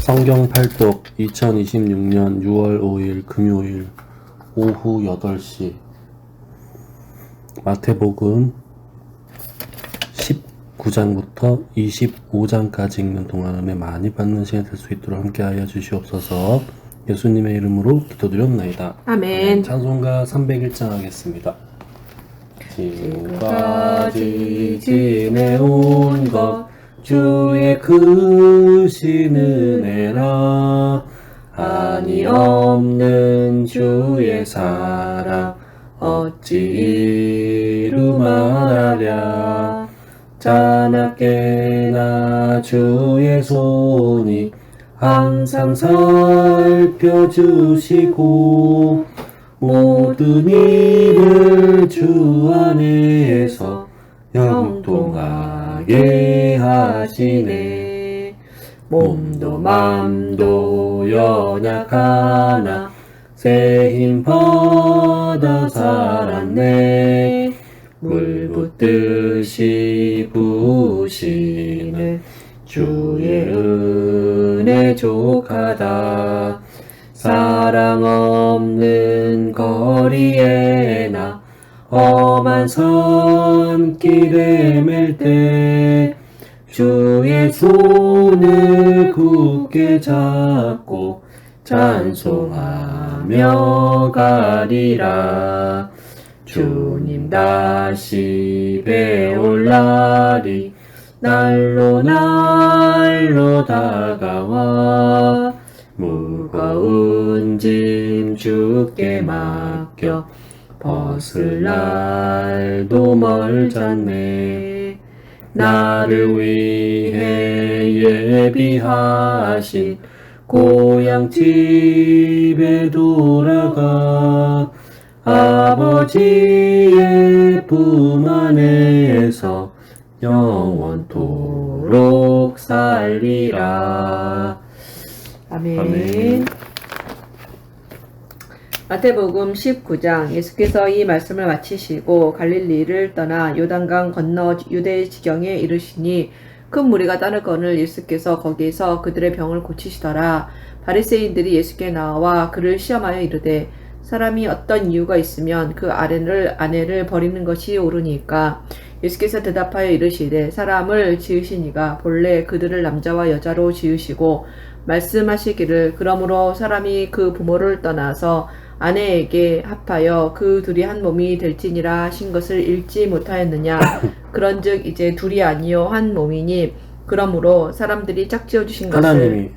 성경 팔독 2026년 6월 5일 금요일 오후 8시 마태복음 19장부터 25장까지 읽는 동안 은혜 많이 받는 시간 될 수 있도록 함께하여 주시옵소서. 예수님의 이름으로 기도드렸나이다. 아멘. 찬송가 301장 하겠습니다. 지금까지 지내온 것 주의 크신 은혜라. 한이 없는 주의 사랑 어찌 이루 말하랴. 자나깨나 주의 손이 항상 살펴주시고 모든 일을 주 안에서 형통하게 하시네. 몸도 맘도 연약하나 새 힘 받아 살았네. 물 붓듯이 부으시는 주의 은혜 족하다. 사랑 없는 거리에 나 험한 산길에 맬 때 주의 손을 굳게 잡고 찬송하며 가리라. 주님 다시 배올 날이 날로 다가와 무거운 짐 주께 맡겨 벗을 날도 멀잖네. 나를 위해 예비하신 고향 집에 돌아가 아버지의 품 안에서 영원토록 살리라. 아멘. 마태복음 19장. 예수께서 이 말씀을 마치시고 갈릴리를 떠나 요단강 건너 유대 지경에 이르시니 큰 무리가 따르거늘 예수께서 거기에서 그들의 병을 고치시더라. 바리새인들이 예수께 나와 그를 시험하여 이르되 사람이 어떤 이유가 있으면 그 아내를 버리는 것이 옳으니까. 예수께서 대답하여 이르시되 사람을 지으시니가 본래 그들을 남자와 여자로 지으시고 말씀하시기를 그러므로 사람이 그 부모를 떠나서 아내에게 합하여 그 둘이 한 몸이 될지니라 하신 것을 읽지 못하였느냐. 그런즉 이제 둘이 아니요 한 몸이니 그러므로 사람들이 짝지어 주신 것을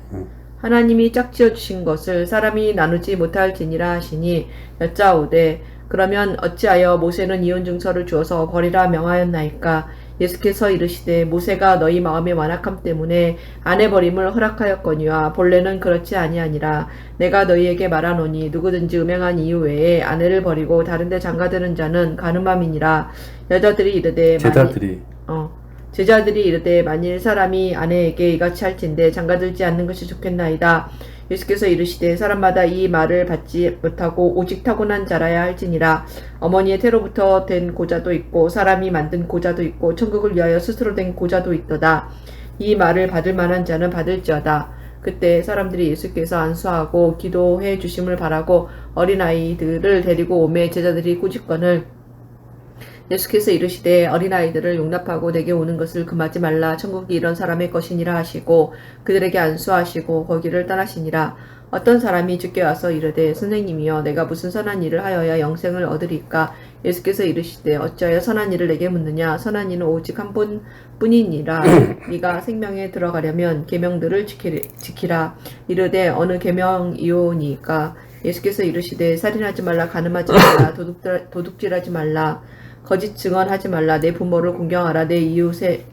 하나님이 짝지어 주신 것을 사람이 나누지 못할지니라 하시니 여짜오되 그러면 어찌하여 모세는 이혼증서를 주어서 버리라 명하였나이까. 예수께서 이르시되 모세가 너희 마음의 완악함 때문에 아내 버림을 허락하였거니와 본래는 그렇지 아니하니라. 내가 너희에게 말하노니 누구든지 음행한 이유 외에 아내를 버리고 다른 데 장가드는 자는 가늠함이니라. 여자들이 이르되 제자들이 이르되 만일 사람이 아내에게 이같이 할진대 장가들지 않는 것이 좋겠나이다. 예수께서 이르시되 사람마다 이 말을 받지 못하고 오직 타고난 자라야 할지니라. 어머니의 태로부터 된 고자도 있고 사람이 만든 고자도 있고 천국을 위하여 스스로 된 고자도 있도다. 이 말을 받을 만한 자는 받을지어다. 그때 사람들이 예수께서 안수하고 기도해 주심을 바라고 어린아이들을 데리고 오매 제자들이 꾸짖거늘 예수께서 이르시되 어린아이들을 용납하고 내게 오는 것을 금하지 말라. 천국이 이런 사람의 것이니라 하시고 그들에게 안수하시고 거기를 떠나시니라. 어떤 사람이 주께 와서 이르되 선생님이여 내가 무슨 선한 일을 하여야 영생을 얻으리까. 예수께서 이르시되 어찌하여 선한 일을 내게 묻느냐. 선한 이는 오직 한 분뿐이니라. 네가 생명에 들어가려면 계명들을 지키라. 이르되 어느 계명이오니까. 예수께서 이르시되 살인하지 말라. 간음하지 말라. 도둑질하지 말라. 거짓 증언하지 말라. 내 부모를 공경하라. 내 이웃을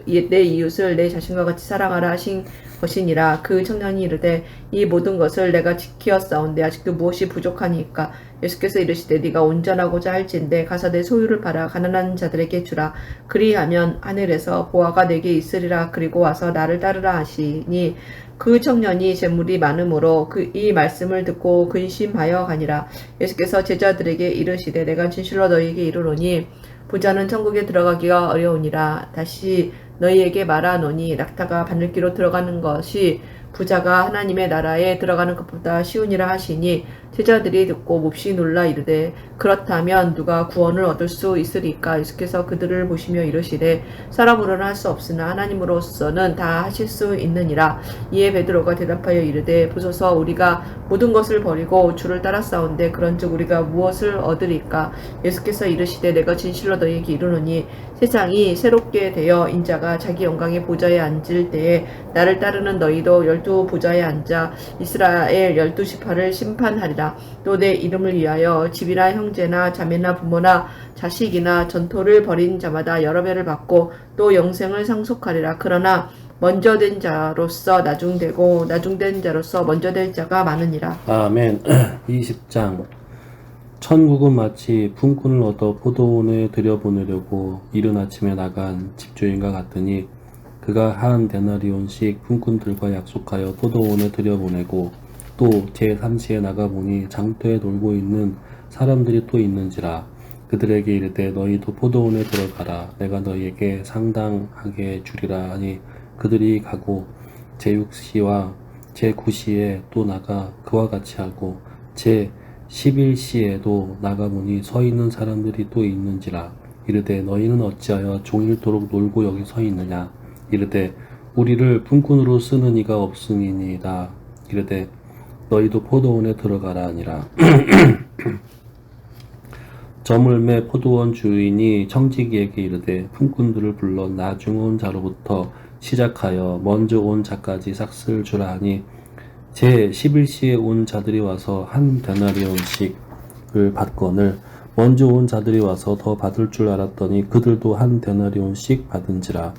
내 자신과 같이 사랑하라 하신 것이니라. 그 청년이 이르되 이 모든 것을 내가 지키었사온데 아직도 무엇이 부족하니까. 예수께서 이르시되 네가 온전하고자 할진대 가서 내 소유를 팔아 가난한 자들에게 주라. 그리하면 하늘에서 보화가 내게 있으리라. 그리고 와서 나를 따르라 하시니 그 청년이 재물이 많으므로 이 말씀을 듣고 근심하여 가니라. 예수께서 제자들에게 이르시되 내가 진실로 너희에게 이르노니 부자는 천국에 들어가기가 어려우니라. 다시 너희에게 말하노니 낙타가 바늘기로 들어가는 것이 부자가 하나님의 나라에 들어가는 것보다 쉬우니라 하시니 제자들이 듣고 몹시 놀라 이르되 그렇다면 누가 구원을 얻을 수 있으리까? 예수께서 그들을 보시며 이르시되 사람으로는 할 수 없으나 하나님으로서는 다 하실 수 있느니라. 이에 베드로가 대답하여 이르되 보소서 우리가 모든 것을 버리고 주를 따랐사온데 그런즉 우리가 무엇을 얻으리까? 예수께서 이르시되 내가 진실로 너희에게 이르노니 세상이 새롭게 되어 인자가 자기 영광의 보좌에 앉을 때에 나를 따르는 너희도 12 보좌에 앉아 이스라엘 12지파를 심판하리라. 또 내 이름을 위하여 집이나 형제나 자매나 부모나 자식이나 전토를 벌인 자마다 여러 배를 받고 또 영생을 상속하리라. 그러나 먼저 된 자로서 나중되고 나중된 자로서 먼저 될 자가 많으니라. 아멘. 20장. 천국은 마치 품꾼을 얻어 포도원에 들여보내려고 이른 아침에 나간 집주인과 같으니 그가 한 데나리온씩 품꾼들과 약속하여 포도원에 들여보내고 또 제3시에 나가보니 장터에 놀고 있는 사람들이 또 있는지라. 그들에게 이르되 너희도 포도원에 들어가라. 내가 너희에게 상당하게 주리라 하니 그들이 가고 제6시와 제9시에 또 나가 그와 같이 하고 제11시에도 나가보니 서 있는 사람들이 또 있는지라. 이르되 너희는 어찌하여 종일토록 놀고 여기 서 있느냐. 이르되 우리를 품꾼으로 쓰는 이가 없음이니이다. 이르되 너희도 포도원에 들어가라 하니라. 저물매 포도원 주인이 청지기에게 이르되 품꾼들을 불러 나중 온 자로부터 시작하여 먼저 온 자까지 삭슬 주라 하니 제11시에 온 자들이 와서 한 데나리온씩을 받거늘 먼저 온 자들이 와서 더 받을 줄 알았더니 그들도 한 데나리온씩 받은지라.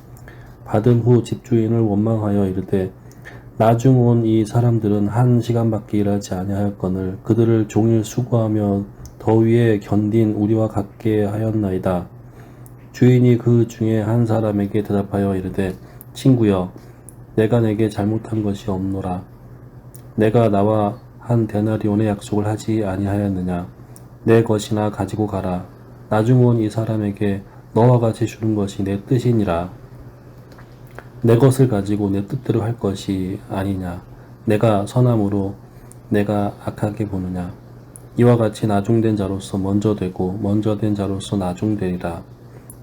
받은 후 집주인을 원망하여 이르되 나중 온 이 사람들은 1시간밖에 일하지 아니하였거늘 그들을 종일 수고하며 더위에 견딘 우리와 같게 하였나이다. 주인이 그 중에 한 사람에게 대답하여 이르되 친구여 내가 내게 잘못한 것이 없노라. 내가 나와 한 데나리온의 약속을 하지 아니하였느냐. 내 것이나 가지고 가라. 나중 온 이 사람에게 너와 같이 주는 것이 내 뜻이니라. 내 것을 가지고 내 뜻대로 할 것이 아니냐. 내가 선함으로 내가 악하게 보느냐. 이와 같이 나중된 자로서 먼저 되고 먼저 된 자로서 나중되리라.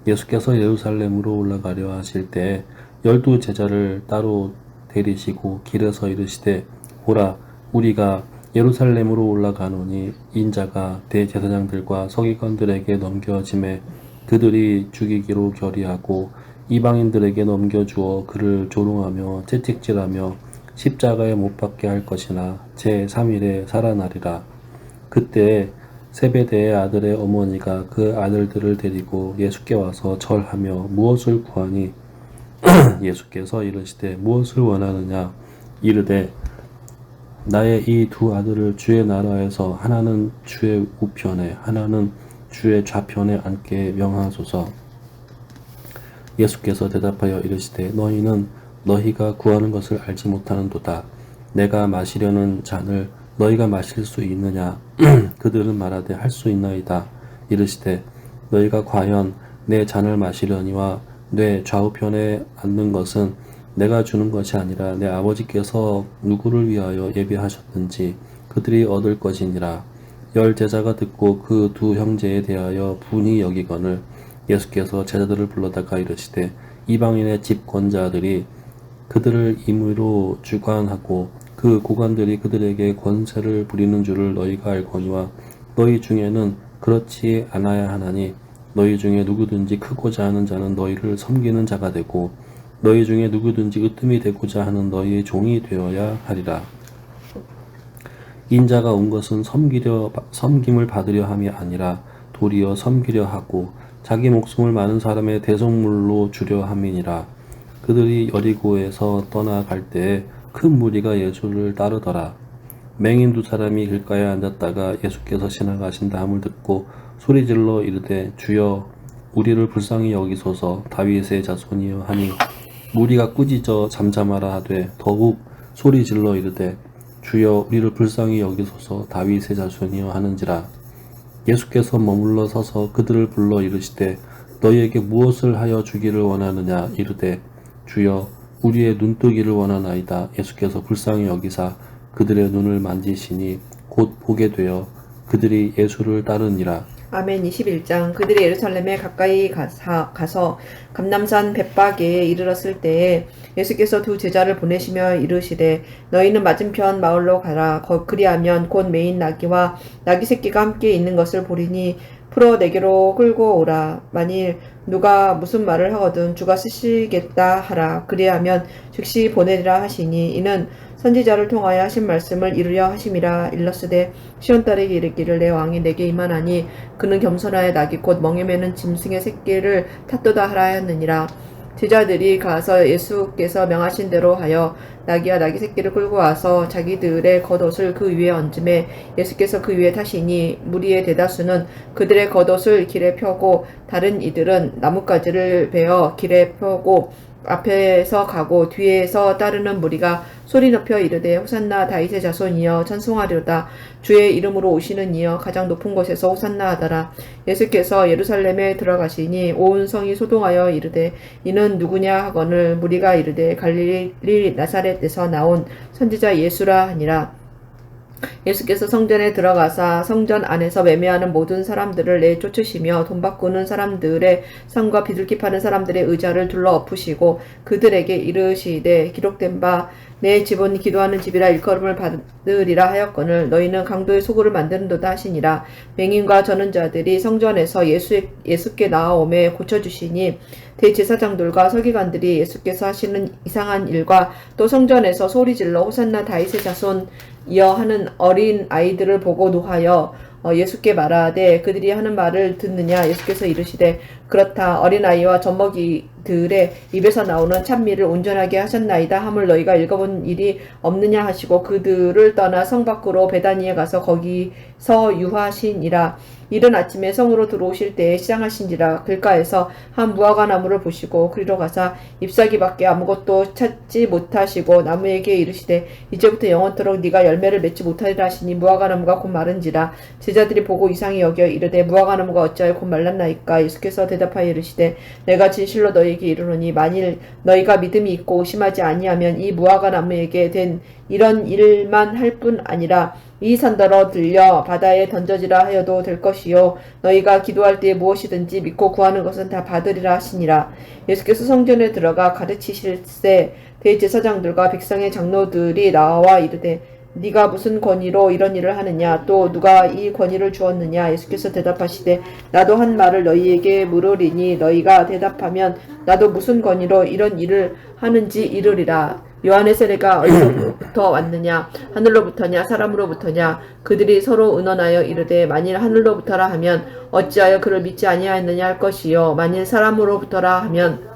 예수께서 예루살렘으로 올라가려 하실 때에 12 제자를 따로 데리시고 길에서 이르시되 보라 우리가 예루살렘으로 올라가노니 인자가 대제사장들과 서기관들에게 넘겨짐에 그들이 죽이기로 결의하고 이방인들에게 넘겨주어 그를 조롱하며 채찍질하며 십자가에 못 박게 할 것이나 제3일에 살아나리라. 그때 세베대의 아들의 어머니가 그 아들들을 데리고 예수께 와서 절하며 무엇을 구하니 예수께서 이르시되 무엇을 원하느냐. 이르되 나의 이 2 아들을 주의 나라에서 하나는 주의 우편에 하나는 주의 좌편에 앉게 명하소서. 예수께서 대답하여 이르시되 너희는 너희가 구하는 것을 알지 못하는도다. 내가 마시려는 잔을 너희가 마실 수 있느냐. 그들은 말하되 할 수 있나이다. 이르시되 너희가 과연 내 잔을 마시려니와 내 좌우편에 앉는 것은 내가 주는 것이 아니라 내 아버지께서 누구를 위하여 예비하셨든지 그들이 얻을 것이니라. 10 제자가 듣고 그 2 형제에 대하여 분이 여기거늘 예수께서 제자들을 불러다가 이르시되 이방인의 집권자들이 그들을 임의로 주관하고 그 고관들이 그들에게 권세를 부리는 줄을 너희가 알거니와 너희 중에는 그렇지 않아야 하나니 너희 중에 누구든지 크고자 하는 자는 너희를 섬기는 자가 되고 너희 중에 누구든지 으뜸이 되고자 하는 너희의 종이 되어야 하리라. 인자가 온 것은 섬김을 받으려 함이 아니라 도리어 섬기려 하고 자기 목숨을 많은 사람의 대속물로 주려 함이니라. 그들이 여리고에서 떠나갈 때에 큰 무리가 예수를 따르더라. 맹인 2 사람이 길가에 앉았다가 예수께서 지나가신다 함을 듣고 소리질러 이르되 주여 우리를 불쌍히 여기소서. 다윗의 자손이여 하니 무리가 꾸짖어 잠잠하라 하되 더욱 소리질러 이르되 주여 우리를 불쌍히 여기소서. 다윗의 자손이여 하는지라. 예수께서 머물러 서서 그들을 불러 이르시되 너희에게 무엇을 하여 주기를 원하느냐. 이르되 주여 우리의 눈뜨기를 원하나이다. 예수께서 불쌍히 여기사 그들의 눈을 만지시니 곧 보게 되어 그들이 예수를 따르니라. 아멘. 21장. 그들이 예루살렘에 가까이 가서 감람산 벳바게에 이르렀을 때에 예수께서 두 제자를 보내시며 이르시되 너희는 맞은편 마을로 가라. 그리하면 곧 매인 나귀와 나귀 새끼가 함께 있는 것을 보리니 풀어 내게로 끌고 오라. 만일 누가 무슨 말을 하거든 주가 쓰시겠다 하라. 그리하면 즉시 보내리라 하시니 이는 선지자를 통하여 하신 말씀을 이루려 하심이라. 일러스되 시온 딸에게 이르기를 내 왕이 내게 임하나니 그는 겸손하여 나귀 곧 멍에 매는 짐승의 새끼를 탔도다 하라 하였느니라. 제자들이 가서 예수께서 명하신 대로 하여 나귀와 나귀 새끼를 끌고 와서 자기들의 겉옷을 그 위에 얹음에 예수께서 그 위에 타시니 무리의 대다수는 그들의 겉옷을 길에 펴고 다른 이들은 나뭇가지를 베어 길에 펴고 앞에서 가고 뒤에서 따르는 무리가 소리 높여 이르되 호산나 다윗의 자손이여 찬송하리로다. 주의 이름으로 오시는 이여 가장 높은 곳에서 호산나 하더라. 예수께서 예루살렘에 들어가시니 온 성이 소동하여 이르되 이는 누구냐 하거늘 무리가 이르되 갈릴리 나사렛에서 나온 선지자 예수라 하니라. 예수께서 성전에 들어가사 성전 안에서 매매하는 모든 사람들을 내쫓으시며 돈 바꾸는 사람들의 상과 비둘기 파는 사람들의 의자를 둘러 엎으시고 그들에게 이르시되 기록된 바 내 집은 기도하는 집이라 일컬음을 받으리라 하였거늘 너희는 강도의 소굴을 만드는도다 하시니라. 맹인과 전언자들이 성전에서 예수께 나아오매 고쳐주시니 대제사장들과 서기관들이 예수께서 하시는 이상한 일과 또 성전에서 소리질러 호산나 다윗의 자손이여 하는 어린 아이들을 보고 노하여 예수께 말하되 그들이 하는 말을 듣느냐. 예수께서 이르시되 그렇다. 어린아이와 젖먹이들의 입에서 나오는 찬미를 온전하게 하셨나이다 함을 너희가 읽어본 일이 없느냐 하시고 그들을 떠나 성 밖으로 베다니에 가서 거기서 유하시니라. 이른 아침에 성으로 들어오실 때에 시장하신지라. 길가에서 한 무화과 나무를 보시고 그리로 가사 잎사귀밖에 아무것도 찾지 못하시고 나무에게 이르시되 이제부터 영원토록 네가 열매를 맺지 못하리라 하시니 무화과 나무가 곧 마른지라. 제자들이 보고 이상히 여겨 이르되 무화과 나무가 어찌하여 곧 말랐나이까. 예수께서 대답하여 이르시되 내가 진실로 너희에게 이르노니 만일 너희가 믿음이 있고 의심하지 아니하면 이 무화과 나무에게 된 이런 일만 할 뿐 아니라 이 산더러 들려 바다에 던져지라 하여도 될 것이요 너희가 기도할 때에 무엇이든지 믿고 구하는 것은 다 받으리라 하시니라. 예수께서 성전에 들어가 가르치실새 대제사장들과 백성의 장로들이 나와 이르되 네가 무슨 권위로 이런 일을 하느냐. 또 누가 이 권위를 주었느냐. 예수께서 대답하시되 나도 한 말을 너희에게 물으리니 너희가 대답하면 나도 무슨 권위로 이런 일을 하는지 이르리라. 요한의 세례가 어디서부터 왔느냐. 하늘로부터냐 사람으로부터냐. 그들이 서로 의논하여 이르되 만일 하늘로부터라 하면 어찌하여 그를 믿지 아니하였느냐 할 것이요 만일 사람으로부터라 하면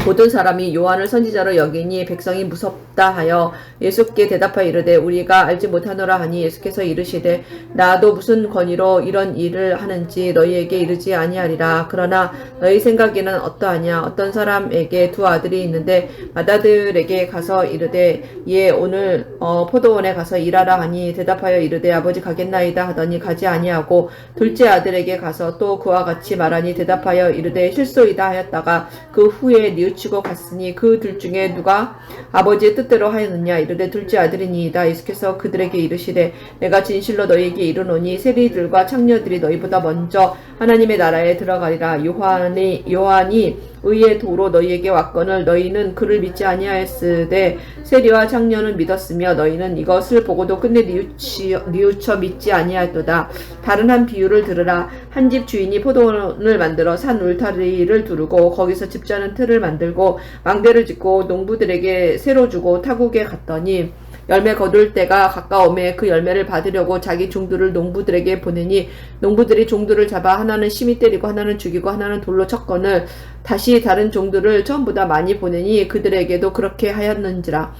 모든 사람이 요한을 선지자로 여기니 백성이 무섭다 하여 예수께 대답하여 이르되 우리가 알지 못하노라 하니 예수께서 이르시되 나도 무슨 권위로 이런 일을 하는지 너희에게 이르지 아니하리라. 그러나 너희 생각에는 어떠하냐. 어떤 사람에게 두 아들이 있는데 맏아들에게 가서 이르되 예 오늘 포도원에 가서 일하라 하니 대답하여 이르되 아버지 가겠나이다 하더니 가지 아니하고 둘째 아들에게 가서 또 그와 같이 말하니 대답하여 이르되 실소이다 하였다가 그 후에 뉘우치고 갔으니 그 둘 중에 누가 아버지의 뜻대로 하였느냐. 이르되 둘째 아들이니이다. 예수께서 그들에게 이르시되 내가 진실로 너희에게 이르노니 세리들과 창녀들이 너희보다 먼저 하나님의 나라에 들어가리라. 요한이 의의 도로 너희에게 왔거늘 너희는 그를 믿지 아니하였으되 세리와 창녀는 믿었으며 너희는 이것을 보고도 끝내 뉘우쳐 믿지 아니하였도다. 다른 한 비유를 들으라. 한 집 주인이 포도원을 만들어 산 울타리를 두르고 거기서 집자는 틀을 만들고 망대를 짓고 농부들에게 새로 주고 타국에 갔더니 열매 거둘 때가 가까움에 그 열매를 받으려고 자기 종들을 농부들에게 보내니 농부들이 종들을 잡아 하나는 심히 때리고 하나는 죽이고 하나는 돌로 쳤거늘 다시 다른 종들을 처음보다 많이 보내니 그들에게도 그렇게 하였는지라.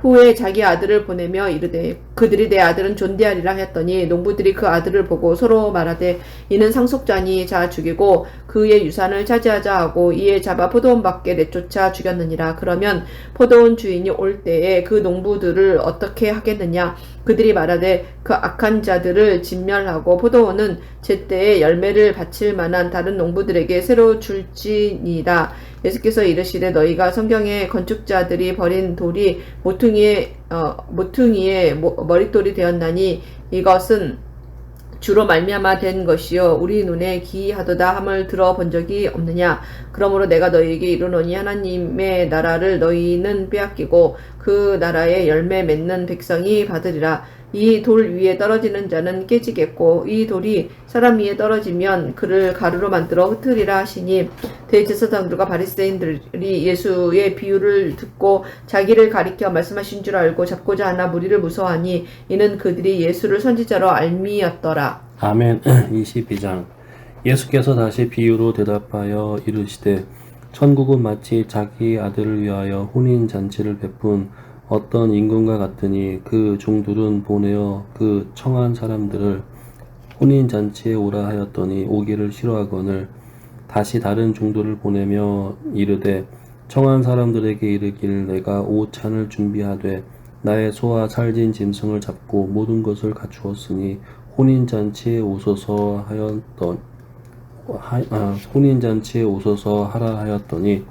후에 자기 아들을 보내며 이르되 그들이 내 아들은 존대하리라 하였더니 농부들이 그 아들을 보고 서로 말하되 이는 상속자니 자 죽이고 그의 유산을 차지하자 하고 이에 잡아 포도원 밖에 내쫓아 죽였느니라. 그러면 포도원 주인이 올 때에 그 농부들을 어떻게 하겠느냐? 그들이 말하되 그 악한 자들을 진멸하고 포도원은 제때에 열매를 바칠 만한 다른 농부들에게 새로 줄지니라. 예수께서 이르시되 너희가 성경에 건축자들이 버린 돌이 모퉁이의 머릿돌이 되었나니 이것은 주로 말미암아 된 것이요 우리 눈에 기이하도다 함을 들어본 적이 없느냐. 그러므로 내가 너희에게 이르노니 하나님의 나라를 너희는 빼앗기고 그 나라의 열매 맺는 백성이 받으리라. 이 돌 위에 떨어지는 자는 깨지겠고 이 돌이 사람 위에 떨어지면 그를 가루로 만들어 흩으리라 하시니 대제사장들과 바리새인들이 예수의 비유를 듣고 자기를 가리켜 말씀하신 줄 알고 잡고자 하나 무리를 무서워하니 이는 그들이 예수를 선지자로 알미였더라. 아멘. 22장. 예수께서 다시 비유로 대답하여 이르시되 천국은 마치 자기 아들을 위하여 혼인잔치를 베푼 어떤 임금과 같으니 그 종들은 보내어 그 청한 사람들을 혼인잔치에 오라 하였더니 오기를 싫어하거늘 다시 다른 종들을 보내며 이르되 청한 사람들에게 이르길 내가 오찬을 준비하되 나의 소와 살진 짐승을 잡고 모든 것을 갖추었으니 혼인잔치에 오소서 하라 하였더니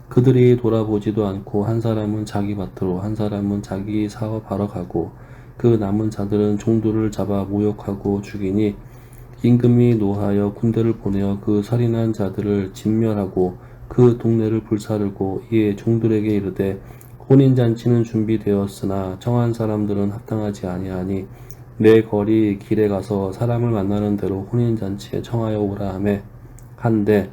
그들이 돌아보지도 않고 한 사람은 자기 밭으로 한 사람은 자기 사업하러 가고 그 남은 자들은 종들을 잡아 모욕하고 죽이니 임금이 노하여 군대를 보내어 그 살인한 자들을 진멸하고 그 동네를 불사르고 이에 종들에게 이르되 혼인잔치는 준비되었으나 청한 사람들은 합당하지 아니하니 내 거리 길에 가서 사람을 만나는 대로 혼인잔치에 청하여 오라 하매 한데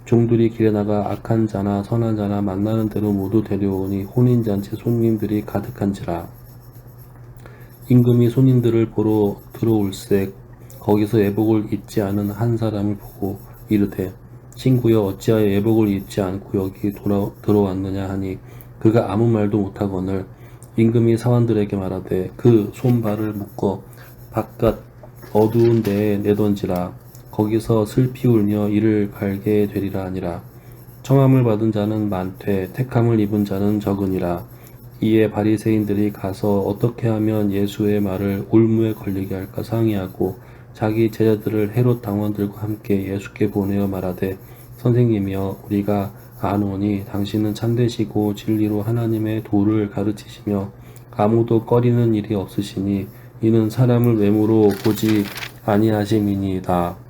종들이 길에 나가 악한 자나 선한 자나 만나는 대로 모두 데려오니 혼인잔치 손님들이 가득한지라. 임금이 손님들을 보러 들어올새 거기서 예복을 입지 않은 한 사람을 보고 이르되 친구여 어찌하여 예복을 입지 않고 여기 들어왔느냐 하니 그가 아무 말도 못하거늘 임금이 사원들에게 말하되 그 손발을 묶어 바깥 어두운 데에 내던지라. 거기서 슬피 울며 이를 갈게 되리라 하니라. 청함을 받은 자는 많되 택함을 입은 자는 적으니라. 이에 바리새인들이 가서 어떻게 하면 예수의 말을 올무에 걸리게 할까 상의하고 자기 제자들을 헤롯 당원들과 함께 예수께 보내어 말하되 선생님이여 우리가 아노니 당신은 참되시고 진리로 하나님의 도를 가르치시며 아무도 꺼리는 일이 없으시니 이는 사람을 외모로 보지 아니하심이니이다.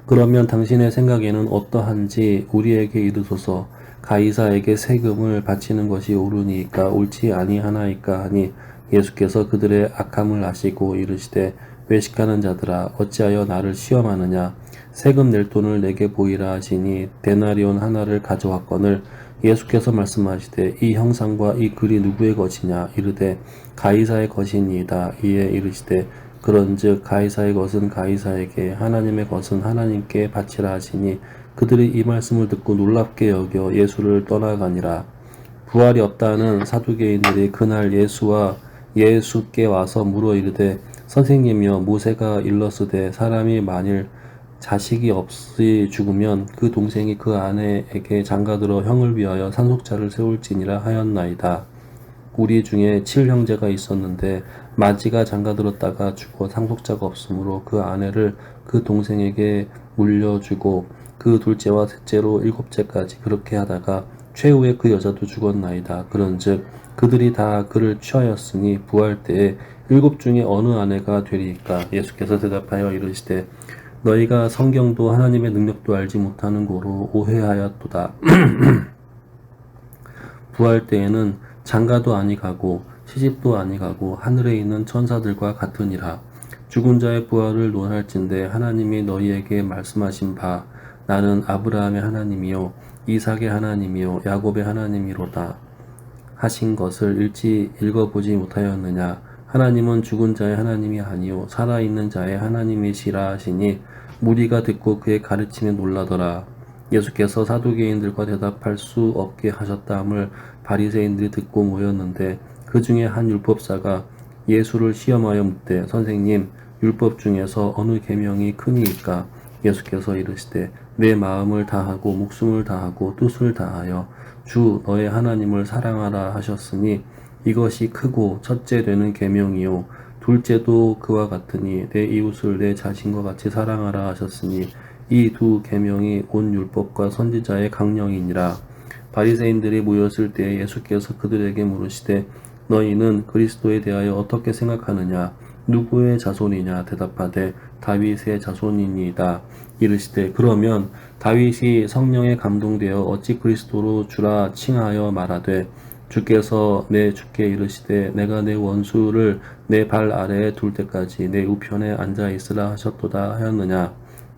그러면 당신의 생각에는 어떠한지 우리에게 이르소서. 가이사에게 세금을 바치는 것이 옳으니까 옳지 아니하나이까 하니 예수께서 그들의 악함을 아시고 이르시되 외식하는 자들아 어찌하여 나를 시험하느냐. 세금 낼 돈을 내게 보이라 하시니 데나리온 하나를 가져왔거늘 예수께서 말씀하시되 이 형상과 이 글이 누구의 것이냐. 이르되 가이사의 것이니이다. 이에 이르시되 그런즉 가이사의 것은 가이사에게 하나님의 것은 하나님께 바치라 하시니 그들이 이 말씀을 듣고 놀랍게 여겨 예수를 떠나가니라. 부활이 없다는 사두개인들이 그날 예수께 와서 물어 이르되 선생님이여 모세가 일렀으되 사람이 만일 자식이 없이 죽으면 그 동생이 그 아내에게 장가들어 형을 위하여 상속자를 세울지니라 하였나이다. 우리 중에 7형제가 있었는데 마지가 장가들었다가 죽어 상속자가 없으므로 그 아내를 그 동생에게 물려주고 그 둘째와 셋째로 7째까지 그렇게 하다가 최후에 그 여자도 죽었나이다. 그런즉 그들이 다 그를 취하였으니 부활 때에 7 중에 어느 아내가 되리이까. 예수께서 대답하여 이르시되 너희가 성경도 하나님의 능력도 알지 못하는 고로 오해하였도다. 부활 때에는 장가도 아니 가고 시집도 아니 가고 하늘에 있는 천사들과 같으니라. 죽은 자의 부활을 논할진대 하나님이 너희에게 말씀하신 바 나는 아브라함의 하나님이요 이삭의 하나님이요 야곱의 하나님이로다 하신 것을 일찍 읽어보지 못하였느냐. 하나님은 죽은 자의 하나님이 아니요 살아있는 자의 하나님이시라 하시니 무리가 듣고 그의 가르침에 놀라더라. 예수께서 사두개인들과 대답할 수 없게 하셨다함을 바리새인들이 듣고 모였는데 그 중에 한 율법사가 예수를 시험하여 묻되 선생님 율법 중에서 어느 계명이 크니이까? 예수께서 이르시되 내 마음을 다하고 목숨을 다하고 뜻을 다하여 주 너의 하나님을 사랑하라 하셨으니 이것이 크고 첫째 되는 계명이요 둘째도 그와 같으니 내 이웃을 내 자신과 같이 사랑하라 하셨으니 이 두 계명이 온 율법과 선지자의 강령이니라. 바리새인들이 모였을 때 예수께서 그들에게 물으시되 너희는 그리스도에 대하여 어떻게 생각하느냐? 누구의 자손이냐? 대답하되 다윗의 자손이니이다. 이르시되 그러면 다윗이 성령에 감동되어 어찌 그리스도로 주라 칭하여 말하되 주께서 내 주께 이르시되 내가 내 원수를 내 발 아래에 둘 때까지 내 우편에 앉아 있으라 하셨도다 하였느냐?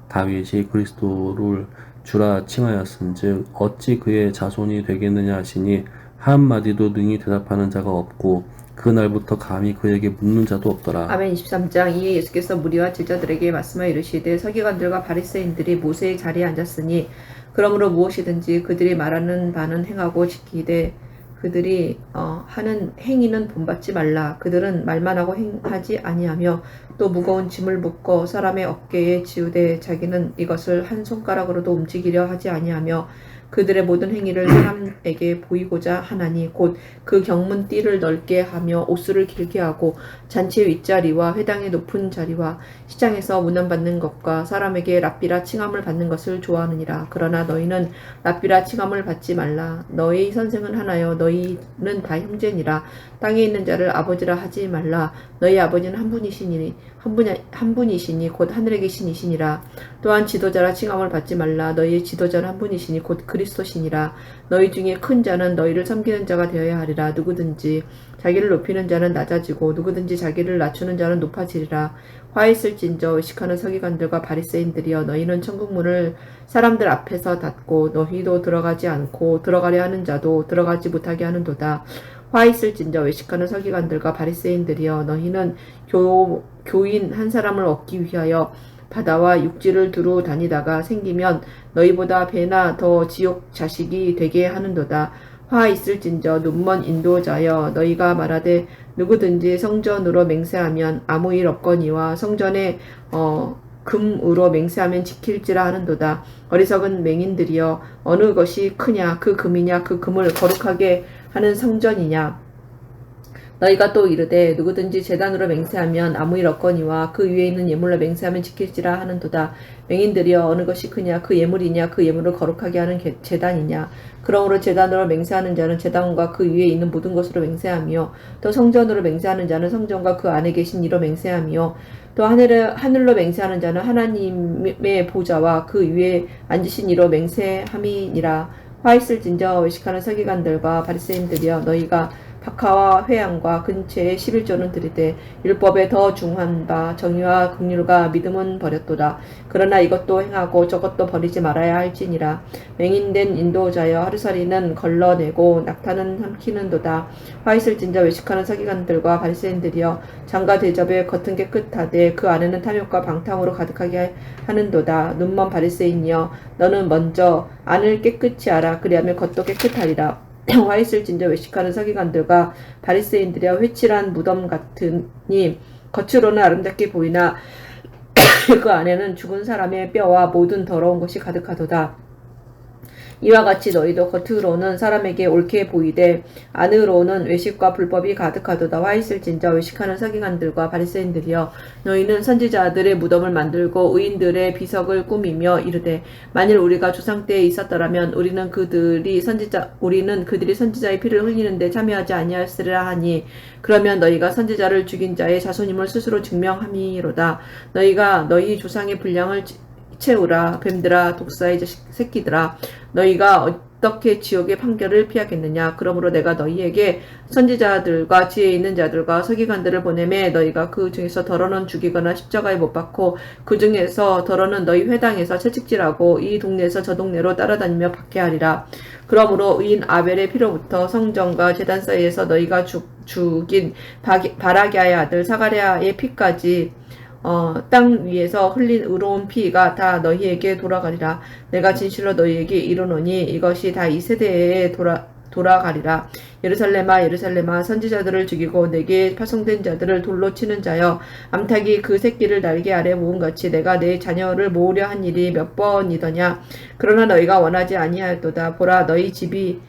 다윗이 그리스도를 주라 칭하였은즉 어찌 그의 자손이 되겠느냐 하시니 한마디도 능히 대답하는 자가 없고 그날부터 감히 그에게 묻는 자도 없더라. 아멘. 23장. 이에 예수께서 무리와 제자들에게 말씀하여 이르시되 서기관들과 바리새인들이 모세의 자리에 앉았으니 그러므로 무엇이든지 그들이 말하는 바는 행하고 지키되 그들이 하는 행위는 본받지 말라. 그들은 말만 하고 행하지 아니하며 또 무거운 짐을 묶어 사람의 어깨에 지우되 자기는 이것을 한 손가락으로도 움직이려 하지 아니하며 그들의 모든 행위를 사람에게 보이고자 하나니 곧 그 경문 띠를 넓게 하며 옷수를 길게 하고 잔치의 윗자리와 회당의 높은 자리와 시장에서 문안받는 것과 사람에게 랍비라 칭함을 받는 것을 좋아하느니라. 그러나 너희는 랍비라 칭함을 받지 말라. 너희 선생은 하나여 너희는 다 형제니라. 땅에 있는 자를 아버지라 하지 말라. 너희 아버지는 한 분이시니 곧 하늘에 계신 이시니라. 또한 지도자라 칭함을 받지 말라. 너희의 지도자는 한 분이시니 곧 그리스도시니라. 너희 중에 큰 자는 너희를 섬기는 자가 되어야 하리라. 누구든지 자기를 높이는 자는 낮아지고 누구든지 자기를 낮추는 자는 높아지리라. 화 있을진저 의식하는 서기관들과 바리새인들이여 너희는 천국문을 사람들 앞에서 닫고 너희도 들어가지 않고 들어가려 하는 자도 들어가지 못하게 하는도다. 화 있을진저 외식하는 서기관들과 바리새인들이여 너희는 교인 한 사람을 얻기 위하여 바다와 육지를 두루 다니다가 생기면 너희보다 배나 더 지옥 자식이 되게 하는도다. 화 있을진저 눈먼 인도자여 너희가 말하되 누구든지 성전으로 맹세하면 아무 일 없거니와 성전에 금으로 맹세하면 지킬지라 하는도다. 어리석은 맹인들이여 어느 것이 크냐? 그 금이냐? 그 금을 거룩하게 하는 성전이냐? 너희가 또 이르되 누구든지 제단으로 맹세하면 아무 일 없거니와 그 위에 있는 예물로 맹세하면 지킬지라 하는도다. 맹인들이여 어느 것이 크냐? 그 예물이냐? 그 예물을 거룩하게 하는 제단이냐? 그러므로 제단으로 맹세하는 자는 제단과 그 위에 있는 모든 것으로 맹세하며 또 성전으로 맹세하는 자는 성전과 그 안에 계신 이로 맹세하며 또 하늘로 맹세하는 자는 하나님의 보좌와 그 위에 앉으신 이로 맹세함이니라. 화 있을진저 외식하는 서기관들과 바리새인들이여 너희가 박하와 회양과 근처에 11조는 드리되 율법에 더 중한 바 정의와 긍휼과 믿음은 버렸도다. 그러나 이것도 행하고 저것도 버리지 말아야 할지니라. 맹인된 인도자여 하루살이는 걸러내고 낙타는 삼키는도다. 화 있을진저 외식하는 서기관들과 바리새인들이여 장과 대접의 겉은 깨끗하되 그 안에는 탐욕과 방탕으로 가득하게 하는도다. 눈먼 바리새인이여 너는 먼저 안을 깨끗이 하라. 그리하면 겉도 깨끗하리라. 화 있을진저 외식하는 서기관들과 바리새인들이여 회칠한 무덤 같으니 겉으로는 아름답게 보이나 그 안에는 죽은 사람의 뼈와 모든 더러운 것이 가득하도다. 이와 같이 너희도 겉으로는 사람에게 옳게 보이되 안으로는 외식과 불법이 가득하도다. 화 있을진저 외식하는 서기관들과 바리새인들이여 너희는 선지자들의 무덤을 만들고 의인들의 비석을 꾸미며 이르되 만일 우리가 조상 때에 있었더라면 우리는 그들이 선지자의 피를 흘리는데 참여하지 아니하였으리라 하니 그러면 너희가 선지자를 죽인 자의 자손임을 스스로 증명함이로다. 너희가 너희 조상의 분량을 채우라. 뱀들아 독사의 새끼들아 너희가 어떻게 지옥의 판결을 피하겠느냐. 그러므로 내가 너희에게 선지자들과 지혜 있는 자들과 서기관들을 보내매 너희가 그 중에서 더러는 죽이거나 십자가에 못 박고 그 중에서 더러는 너희 회당에서 채찍질하고 이 동네에서 저 동네로 따라다니며 박해하리라. 그러므로 의인 아벨의 피로부터 성전과 제단 사이에서 너희가 죽인 바라기아의 아들 사가랴의 피까지 땅 위에서 흘린 의로운 피가 다 너희에게 돌아가리라. 내가 진실로 너희에게 이르노니 이것이 다 이 세대에 돌아가리라. 예루살렘아 예루살렘아 선지자들을 죽이고 내게 파송된 자들을 돌로 치는 자여, 암탉이 그 새끼를 날개 아래 모음같이 내가 내 자녀를 모으려 한 일이 몇 번이더냐. 그러나 너희가 원하지 아니하였도다. 보라, 너희 집이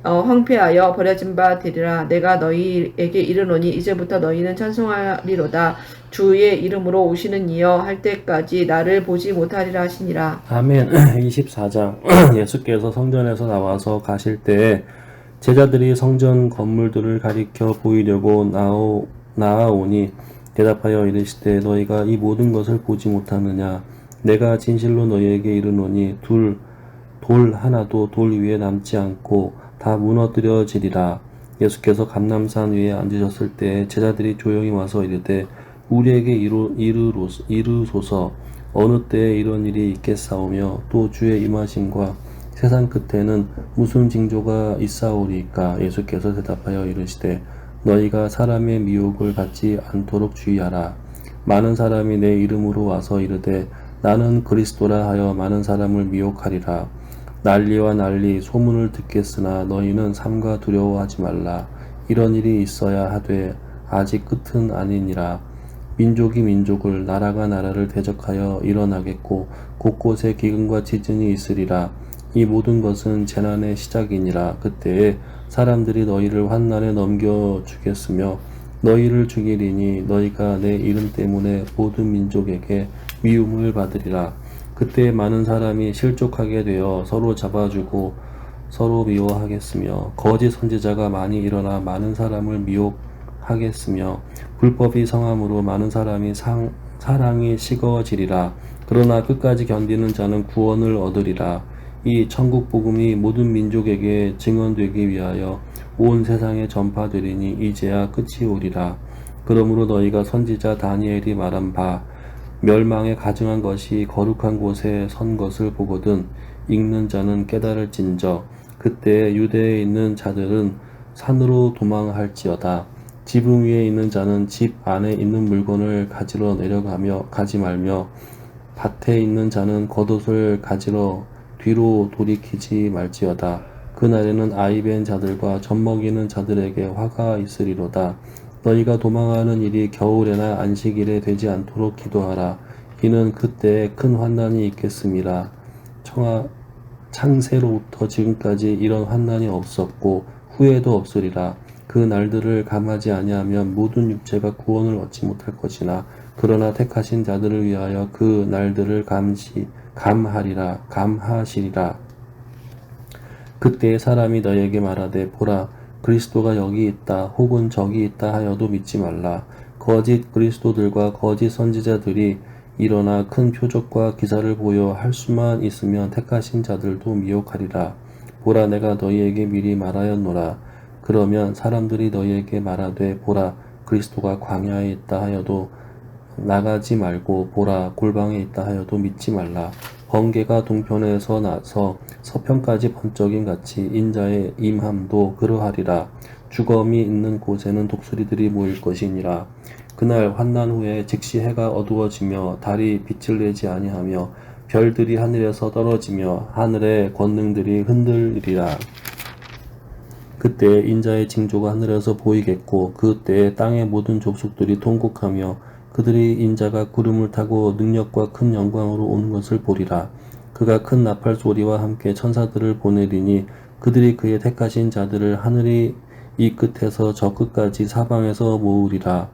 황폐하여 버려진 바 되리라. 내가 너희에게 이르노니 이제부터 너희는 찬송하리로다. 주의 이름으로 오시는 이여 할 때까지 나를 보지 못하리라 하시니라. 아멘. 24장. 예수께서 성전에서 나와서 가실 때에 제자들이 성전 건물들을 가리켜 보이려고 나아오니 대답하여 이르시되 너희가 이 모든 것을 보지 못하느냐. 내가 진실로 너희에게 이르노니 돌 하나도 돌 위에 남지 않고 다 무너뜨려지리라. 예수께서 감람산 위에 앉으셨을 때 제자들이 조용히 와서 이르되 우리에게 이르소서 어느 때에 이런 일이 있겠사오며 또 주의 임하심과 세상 끝에는 무슨 징조가 있사오리까. 예수께서 대답하여 이르시되 너희가 사람의 미혹을 받지 않도록 주의하라. 많은 사람이 내 이름으로 와서 이르되 나는 그리스도라 하여 많은 사람을 미혹하리라. 난리와 난리 소문을 듣겠으나 너희는 삼가 두려워하지 말라. 이런 일이 있어야 하되 아직 끝은 아니니라. 민족이 민족을 나라가 나라를 대적하여 일어나겠고 곳곳에 기근과 지진이 있으리라. 이 모든 것은 재난의 시작이니라. 그때에 사람들이 너희를 환난에 넘겨주겠으며 너희를 죽이리니 너희가 내 이름 때문에 모든 민족에게 미움을 받으리라. 그때 많은 사람이 실족하게 되어 서로 잡아주고 서로 미워하겠으며 거짓 선지자가 많이 일어나 많은 사람을 미혹하겠으며 불법이 성함으로 많은 사람이 사랑이 식어지리라. 그러나 끝까지 견디는 자는 구원을 얻으리라. 이 천국 복음이 모든 민족에게 증언되기 위하여 온 세상에 전파되리니 이제야 끝이 오리라. 그러므로 너희가 선지자 다니엘이 말한 바 멸망에 가증한 것이 거룩한 곳에 선 것을 보거든 읽는 자는 깨달을진저. 그때 유대에 있는 자들은 산으로 도망할지어다. 지붕 위에 있는 자는 집 안에 있는 물건을 가지러 가지 말며 밭에 있는 자는 겉옷을 가지러 뒤로 돌이키지 말지어다. 그날에는 아이벤 자들과 젖먹이는 자들에게 화가 있으리로다. 너희가 도망하는 일이 겨울에나 안식일에 되지 않도록 기도하라. 이는 그때에 큰 환난이 있겠음이라. 창세로부터 지금까지 이런 환난이 없었고 후에도 없으리라. 그 날들을 감하지 아니하면 모든 육체가 구원을 얻지 못할 것이나 그러나 택하신 자들을 위하여 그 날들을 감하시리라. 그때에 사람이 너희에게 말하되 보라 그리스도가 여기 있다 혹은 저기 있다 하여도 믿지 말라. 거짓 그리스도들과 거짓 선지자들이 일어나 큰 표적과 기사를 보여 할 수만 있으면 택하신 자들도 미혹하리라. 보라 내가 너희에게 미리 말하였노라. 그러면 사람들이 너희에게 말하되 보라 그리스도가 광야에 있다 하여도 나가지 말고 보라 골방에 있다 하여도 믿지 말라. 번개가 동편에서 나서 서편까지 번쩍임 같이 인자의 임함도 그러하리라. 주검이 있는 곳에는 독수리들이 모일 것이니라. 그날 환난 후에 즉시 해가 어두워지며 달이 빛을 내지 아니하며 별들이 하늘에서 떨어지며 하늘의 권능들이 흔들리리라. 그때 인자의 징조가 하늘에서 보이겠고 그때에 땅의 모든 족속들이 통곡하며 그들이 인자가 구름을 타고 능력과 큰 영광으로 오는 것을 보리라. 그가 큰 나팔 소리와 함께 천사들을 보내리니 그들이 그의 택하신 자들을 하늘이 이 끝에서 저 끝까지 사방에서 모으리라.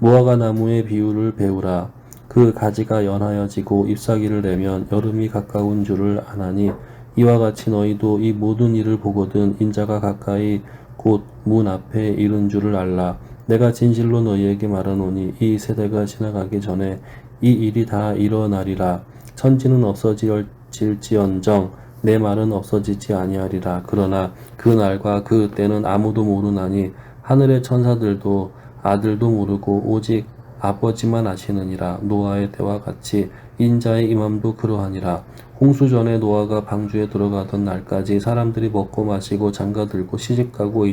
무화과 나무의 비유를 배우라. 그 가지가 연하여지고 잎사귀를 내면 여름이 가까운 줄을 아나니 이와 같이 너희도 이 모든 일을 보거든 인자가 가까이 곧 문 앞에 이른 줄을 알라. 내가 진실로 너희에게 말하노니 이 세대가 지나가기 전에 이 일이 다 일어나리라. 천지는 없어질지언정 내 말은 없어지지 아니하리라. 그러나 그 날과 그 때는 아무도 모르나니 하늘의 천사들도 아들도 모르고 오직 아버지만 아시느니라. 노아의 때와 같이 인자의 임함도 그러하니라. 홍수 전에 노아가 방주에 들어가던 날까지 사람들이 먹고 마시고 장가들고 시집가고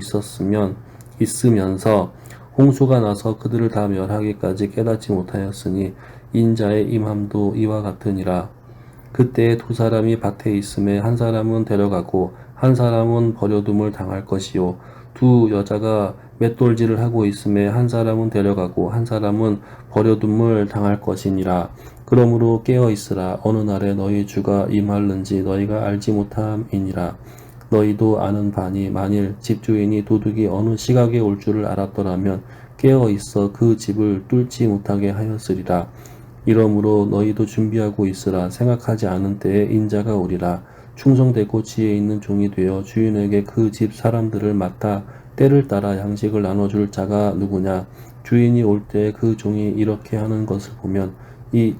있으면서 홍수가 나서 그들을 다 멸하기까지 깨닫지 못하였으니 인자의 임함도 이와 같으니라. 그때에 두 사람이 밭에 있음에 한 사람은 데려가고 한 사람은 버려둠을 당할 것이요 두 여자가 맷돌질을 하고 있음에 한 사람은 데려가고 한 사람은 버려둠을 당할 것이니라. 그러므로 깨어 있으라. 어느 날에 너희 주가 임할는지 너희가 알지 못함이니라. 너희도 아는 바니 만일 집주인이 도둑이 어느 시각에 올 줄을 알았더라면 깨어 있어 그 집을 뚫지 못하게 하였으리라. 이러므로 너희도 준비하고 있으라. 생각하지 않은 때에 인자가 오리라. 충성되고 지혜 있는 종이 되어 주인에게 그 집 사람들을 맡아 때를 따라 양식을 나눠줄 자가 누구냐? 주인이 올 때 그 종이 이렇게 하는 것을 보면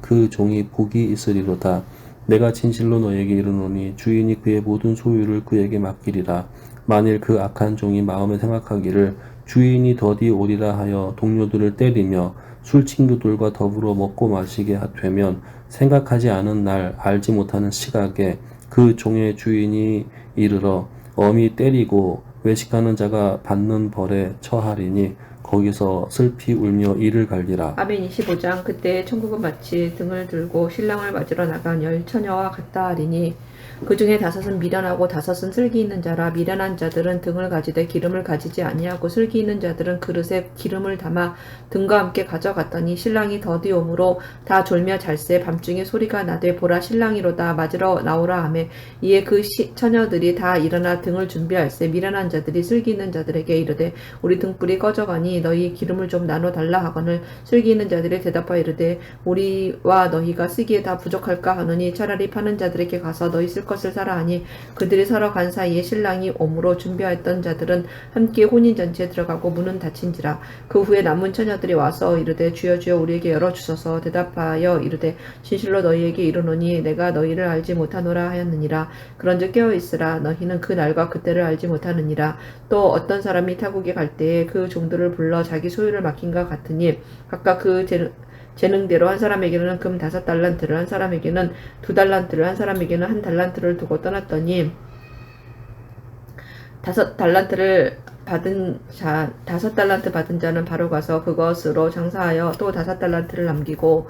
그 종이 복이 있으리로다. 내가 진실로 너에게 이르노니 주인이 그의 모든 소유를 그에게 맡기리라. 만일 그 악한 종이 마음에 생각하기를 주인이 더디 오리라 하여 동료들을 때리며 술 친구들과 더불어 먹고 마시게 되면 생각하지 않은 날 알지 못하는 시각에 그 종의 주인이 이르러 엄히 때리고 외식하는 자가 받는 벌에 처하리니 거기서 슬피 울며 이를 갈리라. 아멘. 25장. 그때 천국은 마치 등을 들고 신랑을 맞으러 나간 10처녀와 같다 하리니 그 중에 5은 미련하고 5은 슬기 있는 자라. 미련한 자들은 등을 가지되 기름을 가지지 아니하고 슬기 있는 자들은 그릇에 기름을 담아 등과 함께 가져갔더니 신랑이 더디 오므로 다 졸며 잘세. 밤중에 소리가 나되 보라 신랑이로다 맞으러 나오라 하매 이에 그 처녀들이 다 일어나 등을 준비할세. 미련한 자들이 슬기 있는 자들에게 이르되 우리 등불이 꺼져가니 너희 기름을 좀 나눠 달라 하거늘 슬기 있는 자들이 대답하여 이르되 우리와 너희가 쓰기에 다 부족할까 하노니 차라리 파는 자들에게 가서 너희 쓸 것을 사라 하니 그들이 서로 간 사이에 신랑이 오므로 준비하였던 자들은 함께 혼인잔치에 들어가고 문은 닫힌지라. 그 후에 남은 처녀들이 와서 이르되 주여 주여 우리에게 열어주소서. 대답하여 이르되 진실로 너희에게 이르노니 내가 너희를 알지 못하노라 하였느니라. 그런즉 깨어있으라. 너희는 그 날과 그때를 알지 못하느니라. 또 어떤 사람이 타국에 갈 때에 그 종들을 불러 자기 소유를 맡긴과 같으니 각각 그 재능대로 한 사람에게는 금 5달란트를 한 사람에게는 2달란트를 한 사람에게는 1달란트를 두고 떠났더니 5달란트를 받은 자, 5달란트 받은 자는 바로 가서 그것으로 장사하여 또 5달란트를 남기고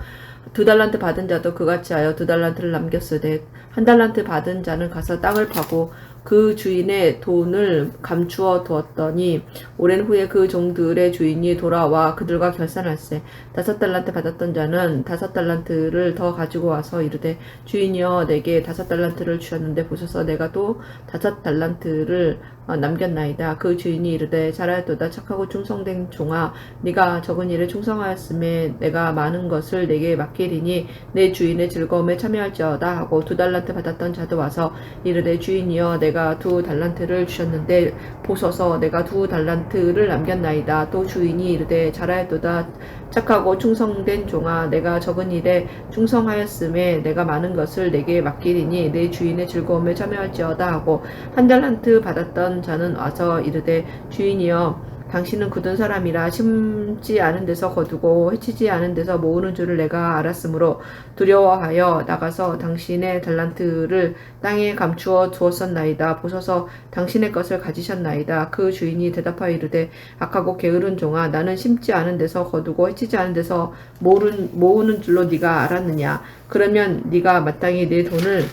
2달란트 받은 자도 그같이 하여 2달란트를 남겼으되 1달란트 받은 자는 가서 땅을 파고 그 주인의 돈을 감추어 두었더니 오랜 후에 그 종들의 주인이 돌아와 그들과 결산할세. 5달란트 받았던 자는 5달란트를 더 가지고 와서 이르되 주인이여 내게 5달란트를 주셨는데 보소서 내가 또 5달란트를 남겼나이다. 그 주인이 이르되 잘하였도다 착하고 충성된 종아 네가 적은 일에 충성하였음에 내가 많은 것을 내게 맡기리니 내 주인의 즐거움에 참여할지어다 하고 2달란트 받았던 자도 와서 이르되 주인이여 내가 2달란트를 주셨는데 보소서 내가 2달란트를 남겼나이다. 또 주인이 이르되 잘하였도다 착하고 충성된 종아 내가 적은 일에 충성하였음에 내가 많은 것을 내게 맡기리니 내 주인의 즐거움에 참여할지어다 하고 1달란트 받았던 자는 와서 이르되 주인이여 당신은 굳은 사람이라 심지 않은 데서 거두고 해치지 않은 데서 모으는 줄을 내가 알았으므로 두려워하여 나가서 당신의 달란트를 땅에 감추어 두었었나이다. 보소서 당신의 것을 가지셨나이다. 그 주인이 대답하여 이르되 악하고 게으른 종아 나는 심지 않은 데서 거두고 해치지 않은 데서 모으는 줄로 네가 알았느냐. 그러면 네가 마땅히 내 돈을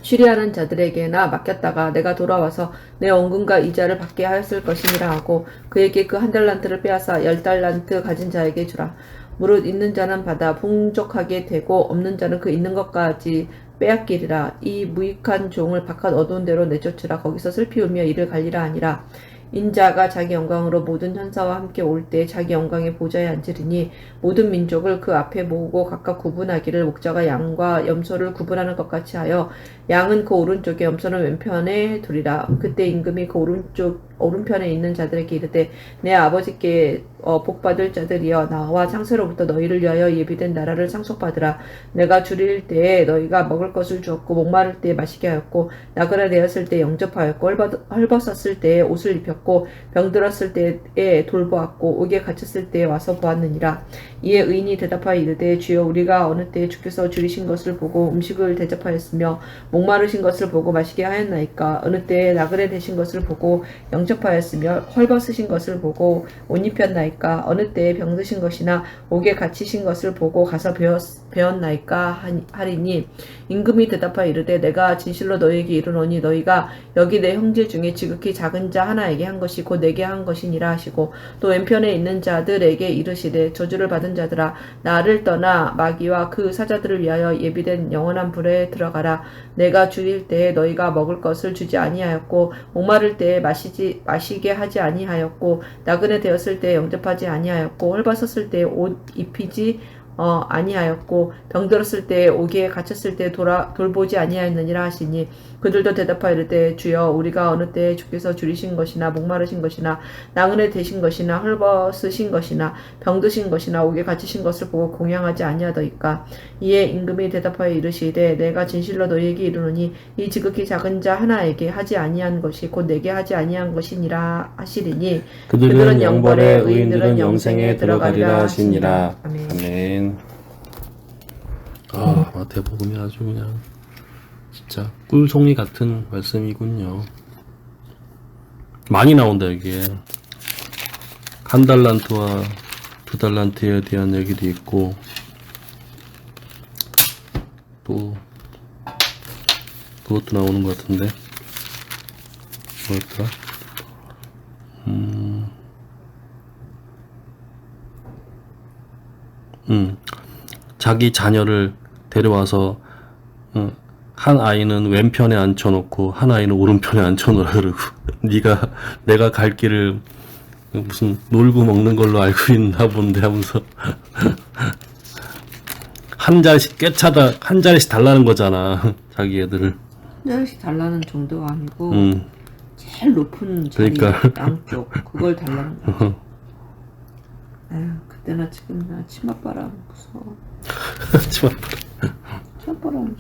취리하는 자들에게나 맡겼다가 내가 돌아와서 내 원금과 이자를 받게 하였을 것이니라 하고 그에게 그 1달란트를 빼앗아 10달란트 가진 자에게 주라. 무릇 있는 자는 받아 풍족하게 되고 없는 자는 그 있는 것까지 빼앗기리라. 이 무익한 종을 바깥 어두운 데로 내쫓으라. 거기서 슬피 울며 이를 갈리라 하니라. 인자가 자기 영광으로 모든 천사와 함께 올 때 자기 영광의 보좌에 앉으리니 모든 민족을 그 앞에 모으고 각각 구분하기를 목자가 양과 염소를 구분하는 것 같이 하여 양은 그 오른쪽에 염소는 왼편에 두리라. 그때 임금이 그 오른편에 있는 자들에게 이르되 내 아버지께 복받을 자들이여 나와 창세로부터 너희를 위하여 예비된 나라를 상속받으라. 내가 줄일 때에 너희가 먹을 것을 주었고 목마를 때에 마시게 하였고 나그네 되었을 때에 영접하였고 헐벗었을 때에 옷을 입혔고 병들었을 때에 돌보았고 옥에 갇혔을 때에 와서 보았느니라. 이에 의인이 대답하여 이르되 주여 우리가 어느 때에 주께서 줄이신 것을 보고 음식을 대접하였으며 목마르신 것을 보고 마시게 하였나이까. 어느 때에 나그네 되신 것을 보고 영접하였으며 헐벗으신 것을 보고 옷 입혔나이까. 아니하나이까? 어느 때에 병드신 것이나 옥에 갇히신 것을 보고 가서 배웠나이까? 하리니 임금이 대답하여 이르되 내가 진실로 너희에게 이르노니 너희가 여기 내 형제 중에 지극히 작은 자 하나에게 한 것이 곧 내게 한 것이니라 하시고 또 왼편에 있는 자들에게 이르시되 저주를 받은 자들아 나를 떠나 마귀와 그 사자들을 위하여 예비된 영원한 불에 들어가라. 내가 주일 때에 너희가 먹을 것을 주지 아니하였고 목마를 때에 마시게 하지 아니하였고 나그네 되었을 때에 영접하지 아니하였고 헐벗었을 때에 옷 입히지 아니하였고 병들었을 때에 옥에 갇혔을 때에 돌보지 아니하였느니라 하시니 그들도 대답하여 이르되 주여 우리가 어느 때에 주께서 줄이신 것이나 목마르신 것이나 나그네 되신 것이나 헐벗으신 것이나 병드신 것이나 옥에 갇히신 것을 보고 공양하지 아니하더이까. 이에 임금이 대답하여 이르시되 내가 진실로 너희에게 이르노니 이 지극히 작은 자 하나에게 하지 아니한 것이 곧 내게 하지 아니한 것이니라 하시리니 그들은 영벌에 의인들은 영생에 들어가리라 하시니라. 아멘. 마태복음이 아주 그냥 진짜 꿀송이 같은 말씀이군요. 많이 나온다 여기에. 한 달란트와 두 달란트에 대한 얘기도 있고 또 그것도 나오는 것 같은데 뭐였더라? 자기 자녀를 데려와서 한 아이는 왼편에 앉혀놓고 한 아이는 오른편에 앉혀놓으라 그러고 내가 갈 길을 무슨 놀고 먹는 걸로 알고 있나 본데 하면서 한 자리씩 꿰차다 한 자리씩 달라는 거잖아 자기 애들을. 한 자리씩 달라는 정도가 아니고 제일 높은 자리 그러니까. 양쪽 그걸 달라는 거야. 아유 그때나 지금이나 치맛바람 무서워. 치맛바람. 치맛바람